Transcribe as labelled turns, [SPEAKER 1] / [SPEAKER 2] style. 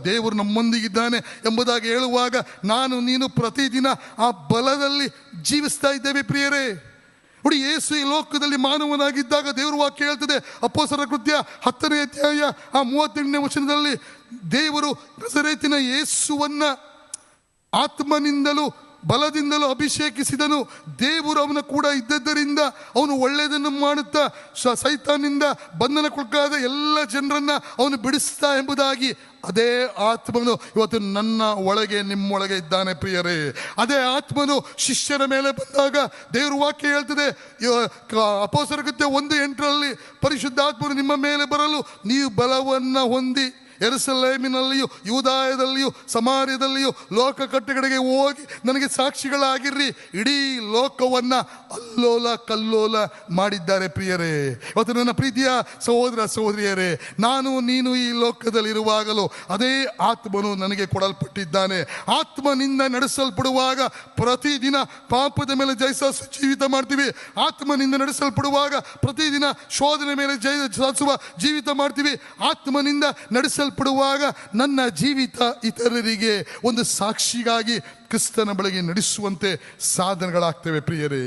[SPEAKER 1] ದೇವರು ನಮ್ಮೊಂದಿಗಿದ್ದಾನೆ ಎಂಬುದಾಗಿ ಹೇಳುವಾಗ ನಾನು ನೀನು ಪ್ರತಿದಿನ ಆ ಬಲದಲ್ಲಿ ಜೀವಿಸ್ತಾ ಇದ್ದೇವೆ ಪ್ರಿಯರೇ. ನೋಡಿ, ಯೇಸು ಈ ಲೋಕದಲ್ಲಿ ಮಾನವನಾಗಿದ್ದಾಗ ದೇವರ ವಾಕ್ಯ ಹೇಳ್ತದೆ, ಅಪೊಸ್ತಲರ ಕೃತ್ಯ 10ನೇ ಅಧ್ಯಾಯ 38ನೇ ವಚನದಲ್ಲಿ, ದೇವರು ನಜರೇತಿನ ಯೇಸುವನ್ನ ಆತ್ಮನಿಂದಲೂ ಬಲದಿಂದಲೂ ಅಭಿಷೇಕಿಸಿದನು. ದೇವರು ಅವನ ಕೂಡ ಇದ್ದದ್ದರಿಂದ ಅವನು ಒಳ್ಳೆಯದನ್ನು ಮಾಡುತ್ತಾ ಸೈತಾನಿಂದ ಬಂಧನಕ್ಕೊಳಗಾದ ಎಲ್ಲ ಜನರನ್ನ ಅವನು ಬಿಡಿಸ್ತಾ ಎಂಬುದಾಗಿ ಅದೇ ಆತ್ಮನು ಇವತ್ತು ನನ್ನ ಒಳಗೆ ನಿಮ್ಮೊಳಗೆ ಇದ್ದಾನೆ ಪ್ರಿಯರೇ. ಅದೇ ಆತ್ಮನು ಶಿಷ್ಯರ ಮೇಲೆ ಬಂದಾಗ ದೇವ್ರ ವಾಕ್ಯ ಹೇಳ್ತದೆ, ಅಪೊಸ್ತಲರ ಕೃತ್ಯ 1:8 ಪರಿಶುದ್ಧಾತ್ಮನು ನಿಮ್ಮ ಮೇಲೆ ಬರಲು ನೀವು ಬಲವನ್ನು ಹೊಂದಿ ಯೆರೂಸಲೇಮಿನಲ್ಲಿಯೂ ಯೂದಾಯದಲ್ಲಿಯೂ ಸಮಾರ್ಯದಲ್ಲಿಯೂ ಲೋಕ ಕಟ್ಟೆಗಳಿಗೆ ಹೋಗಿ ನನಗೆ ಸಾಕ್ಷಿಗಳಾಗಿರ್ರಿ. ಇಡೀ ಲೋಕವನ್ನ ಅಲ್ಲೋಲ ಕಲ್ಲೋಲ ಮಾಡಿದ್ದಾರೆ ಪ್ರಿಯರೇ. ಇವತ್ತು ನನ್ನ ಪ್ರೀತಿಯ ಸಹೋದರ ಸಹೋದರಿಯರೇ, ನಾನು ನೀನು ಈ ಲೋಕದಲ್ಲಿರುವಾಗಲೂ ಅದೇ ಆತ್ಮನು ನನಗೆ ಕೊಡಲ್ಪಟ್ಟಿದ್ದಾನೆ. ಆತ್ಮನಿಂದ ನಡೆಸಲ್ಪಡುವಾಗ ಪ್ರತಿದಿನ ಪಾಪದ ಮೇಲೆ ಜಯಿಸುವ ಮಾಡ್ತೀವಿ. ಆತ್ಮನಿಂದ ನಡೆಸಲ್ಪಡುವಾಗ ಪ್ರತಿದಿನ ಶೋಧನೆ ಮೇಲೆ ಜಯಿಸುವ ಜೀವಿತ ಮಾಡ್ತೀವಿ. ಆತ್ಮನಿಂದ ನಡೆಸಲ್ಪಡುವಾಗ ನನ್ನ ಜೀವಿತ ಇತರರಿಗೆ ಒಂದು ಸಾಕ್ಷಿಗಾಗಿ ಕ್ರಿಸ್ತನ ಬಳಿಗೆ ನಡೆಸುವಂತೆ ಸಾಧನೆಗಳಾಗ್ತವೆ ಪ್ರಿಯರೇ.